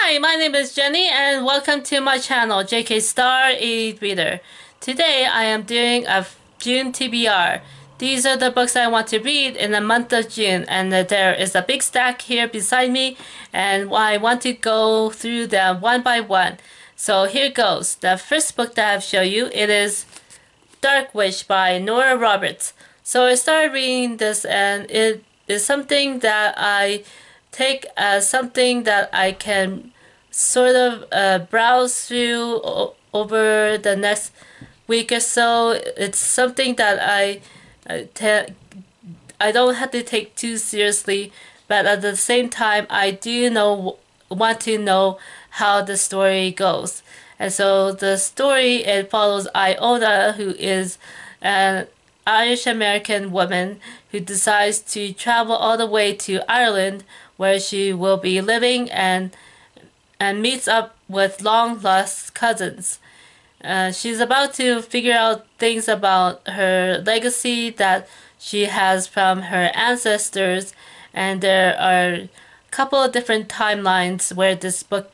Hi, my name is Jenny and welcome to my channel, JK Star E-Reader. Today I am doing a June TBR. These are the books I want to read in the month of June, and there is a big stack here beside me and I want to go through them one by one. So here goes. The first book that I've shown you, it is Dark Witch by Nora Roberts. So I started reading this and it is something that I take as something that I can sort of browse through over the next week or so. It's something that I don't have to take too seriously, but at the same time I do want to know how the story goes. And so the story, it follows Iona, who is an Irish American woman who decides to travel all the way to Ireland, where she will be living and meets up with long lost cousins. She's about to figure out things about her legacy that she has from her ancestors, and there are a couple of different timelines where this book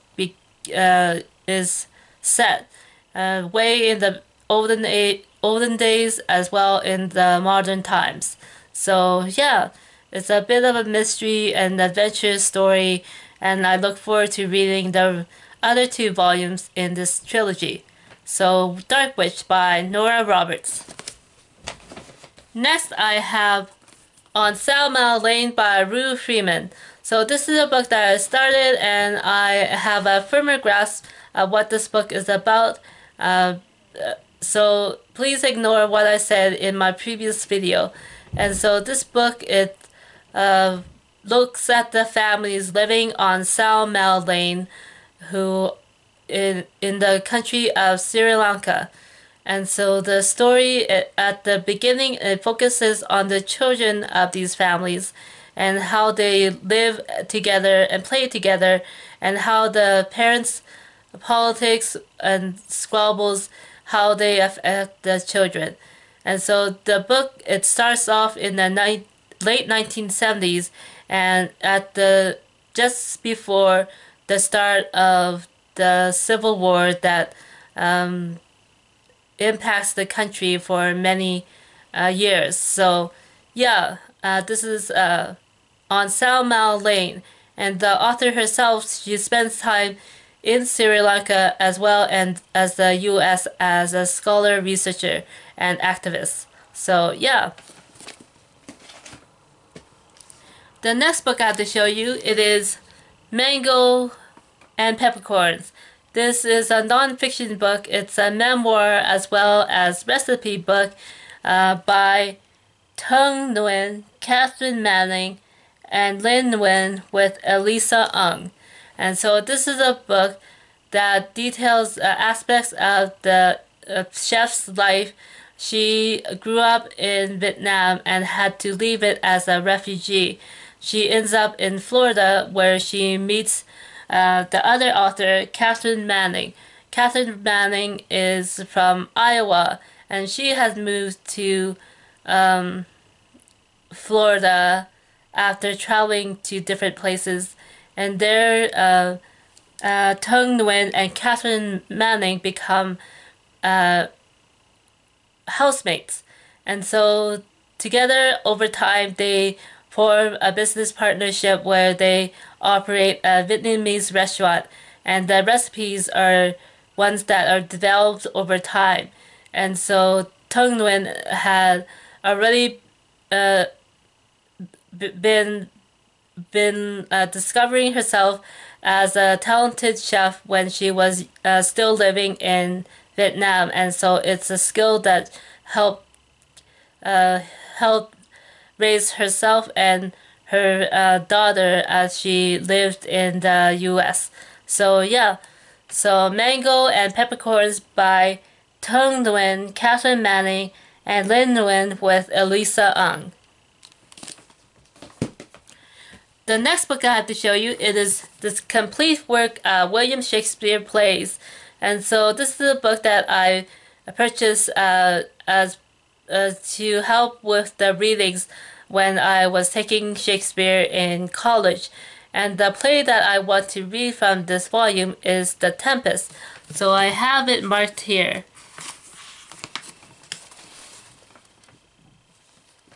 is set, way in the olden days as well in the modern times. So yeah, it's a bit of a mystery and adventure story, and I look forward to reading the other two volumes in this trilogy. So Dark Witch by Nora Roberts. Next I have On Salma Lane by Rue Freeman. So this is a book that I started and I have a firmer grasp of what this book is about. So please ignore what I said in my previous video. And so this book, it looks at the families living on Salma Lane, who in the country of Sri Lanka. And so the story at the beginning, it focuses on the children of these families and how they live together and play together, and how the parents' politics and squabbles, how they affect the children. And so the book, it starts off in the late 1970s, and just before the start of the Civil War that impacts the country for many years. So yeah, this is On Salma Lane, and the author herself, she spends time in Sri Lanka as well and as the US as a scholar, researcher, and activist. So yeah. The next book I have to show you, it is Mango and Peppercorns. This is a non-fiction book. It's a memoir as well as recipe book by Tung Nguyen, Catherine Manning, and Lin Nguyen with Elisa Ng. And so this is a book that details aspects of the chef's life. She grew up in Vietnam and had to leave it as a refugee. She ends up in Florida where she meets the other author, Catherine Manning. Catherine Manning is from Iowa, and she has moved to Florida after traveling to different places. And there, Tung Nguyen and Catherine Manning become housemates. And so together over time they form a business partnership where they operate a Vietnamese restaurant, and the recipes are ones that are developed over time. And so Tung Nguyen had already been discovering herself as a talented chef when she was still living in Vietnam, and so it's a skill that helped raise herself and her daughter as she lived in the US. So yeah, so Mango and Peppercorns by Tung Nguyen, Catherine Manning, and Lin Nguyen with Elisa Ng. The next book I have to show you, it is this complete work, William Shakespeare Plays. And so this is a book that I purchased to help with the readings when I was taking Shakespeare in college. And the play that I want to read from this volume is The Tempest. So I have it marked here.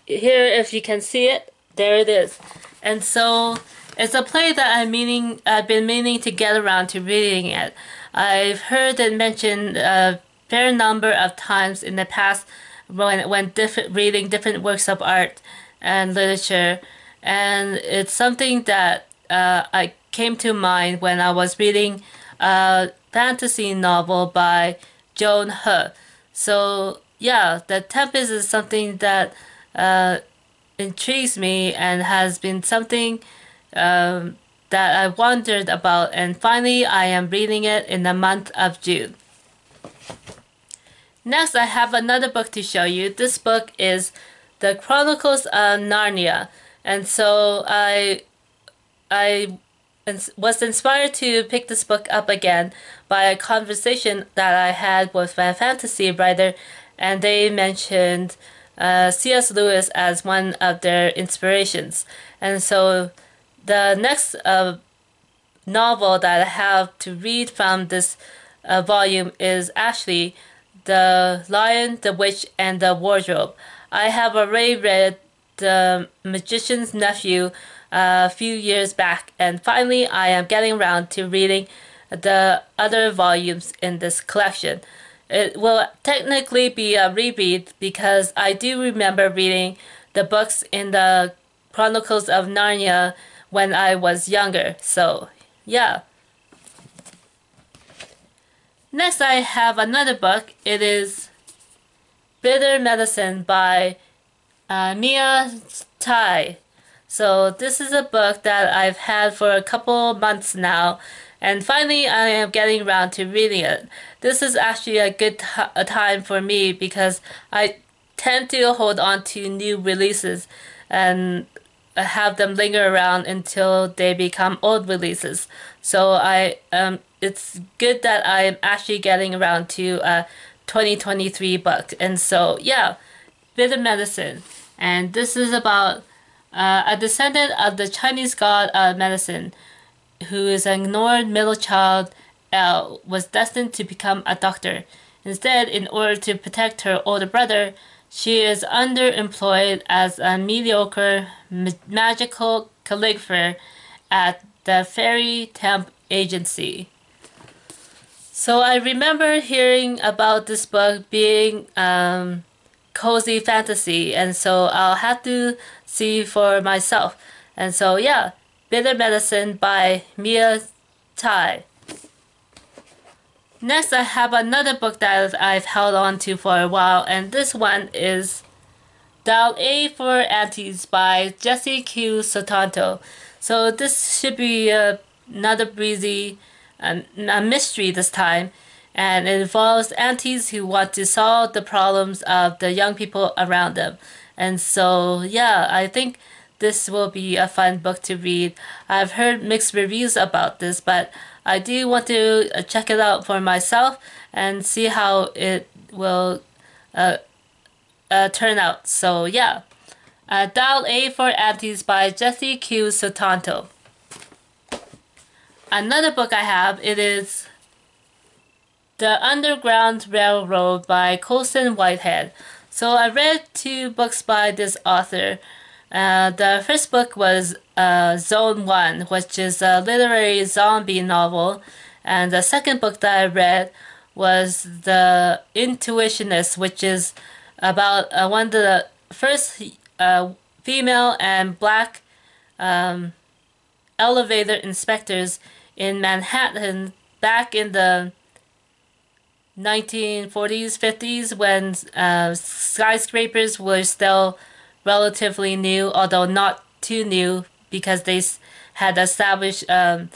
Here, if you can see it, there it is. And so it's a play that I've been meaning to get around to reading it. I've heard it mentioned a fair number of times in the past when reading different works of art and literature, and it's something that I came to mind when I was reading a fantasy novel by Joan He. So yeah, The Tempest is something that intrigues me and has been something that I wondered about, and finally I am reading it in the month of June. Next, I have another book to show you. This book is The Chronicles of Narnia, and so I was inspired to pick this book up again by a conversation that I had with a fantasy writer, and they mentioned C.S. Lewis as one of their inspirations. And so the next novel that I have to read from this volume is actually The Lion, the Witch, and the Wardrobe. I have already read The Magician's Nephew a few years back, and finally I am getting around to reading the other volumes in this collection. It will technically be a reread because I do remember reading the books in the Chronicles of Narnia when I was younger. So, yeah. Next, I have another book. It is Bitter Medicine by Mia Tai. So this is a book that I've had for a couple months now, and finally I am getting around to reading it. This is actually a good time for me because I tend to hold on to new releases and have them linger around until they become old releases. So it's good that I'm actually getting around to a 2023 book. And so yeah, Bitter Medicine. And this is about a descendant of the Chinese god of medicine, who is an ignored middle child, was destined to become a doctor. Instead, in order to protect her older brother, she is underemployed as a mediocre magical calligrapher at the Fairy Temp Agency. So I remember hearing about this book being cozy fantasy, and so I'll have to see for myself. And so yeah, Bitter Medicine by Mia Tai. Next, I have another book that I've held on to for a while, and this one is Dial A for Aunties by Jesse Q. Sotanto. So this should be another breezy a mystery this time, and it involves aunties who want to solve the problems of the young people around them. And so yeah, I think this will be a fun book to read. I've heard mixed reviews about this, but I do want to check it out for myself and see how it will turn out. So yeah, Dial A for Aunties by Jesse Q. Sotanto. Another book I have, it is The Underground Railroad by Colson Whitehead. So I read 2 books by this author. The first book was Zone 1, which is a literary zombie novel. And the second book that I read was The Intuitionist, which is about one of the first female and black elevator inspectors in Manhattan back in the 1940s, 50s, when skyscrapers were still relatively new, although not too new, because they had established a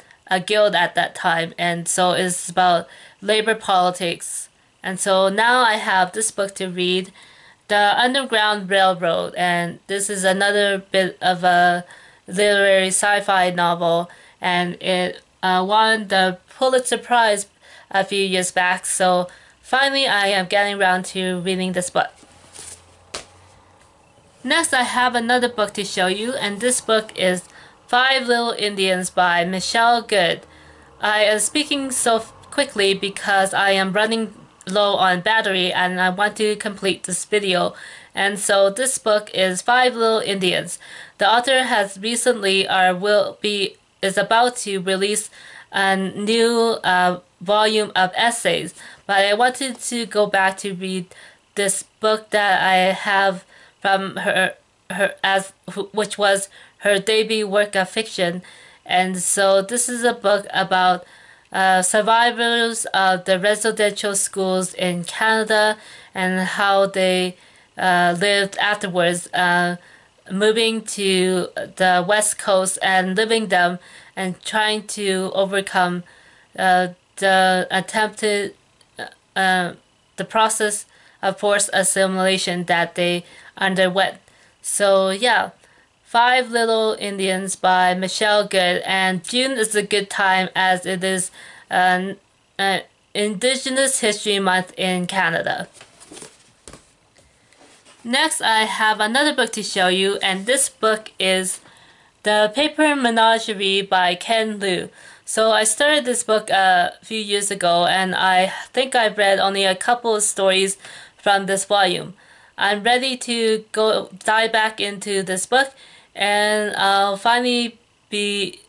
guild at that time. And so it's about labor politics. And so now I have this book to read, The Underground Railroad, and this is another bit of a literary sci-fi novel, and it won the Pulitzer Prize a few years back. So finally I am getting around to reading this book. Next, I have another book to show you, and this book is Five Little Indians by Michelle Good. I am speaking so quickly because I am running low on battery and I want to complete this video. And so this book is Five Little Indians. The author has recently is about to release a new volume of essays, but I wanted to go back to read this book that I have from which was her debut work of fiction. And so this is a book about survivors of the residential schools in Canada and how they lived afterwards, moving to the West Coast and living them and trying to overcome the attempted the process of forced assimilation that they underwent. So yeah, Five Little Indians by Michelle Good, and June is a good time as it is Indigenous History Month in Canada. Next, I have another book to show you, and this book is The Paper Menagerie by Ken Liu. So I started this book a few years ago, and I think I've read only a couple of stories from this volume. I'm ready to go dive back into this book, and I'll finally be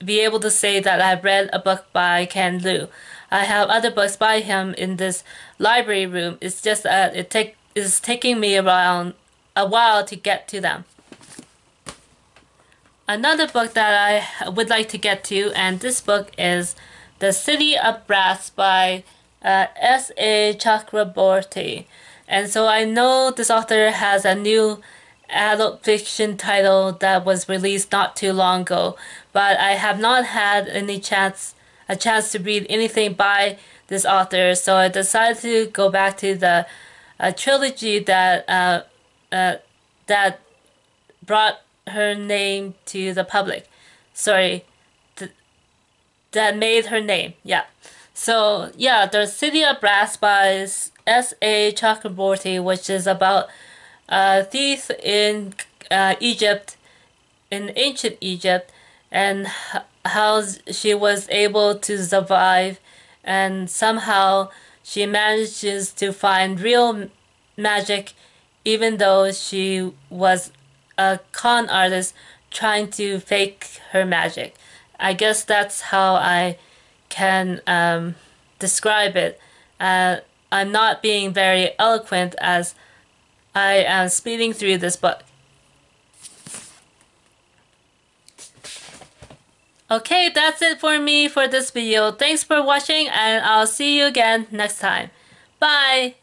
able to say that I've read a book by Ken Liu. I have other books by him in this library room. It's just that it's taking me around a while to get to them. Another book that I would like to get to, and this book is The City of Brass by S.A. Chakraborty. And so I know this author has a new adult fiction title that was released not too long ago, but I have not had a chance to read anything by this author, so I decided to go back to the trilogy that brought her name to the public. Sorry, that made her name. Yeah. So yeah, The City of Brass by S.A. Chakraborty, which is about a thief in Egypt, in ancient Egypt, and how she was able to survive, and somehow she manages to find real magic, even though she was a con artist trying to fake her magic. I guess that's how I can describe it. I'm not being very eloquent as I am speeding through this book. Okay, that's it for me for this video. Thanks for watching, and I'll see you again next time. Bye!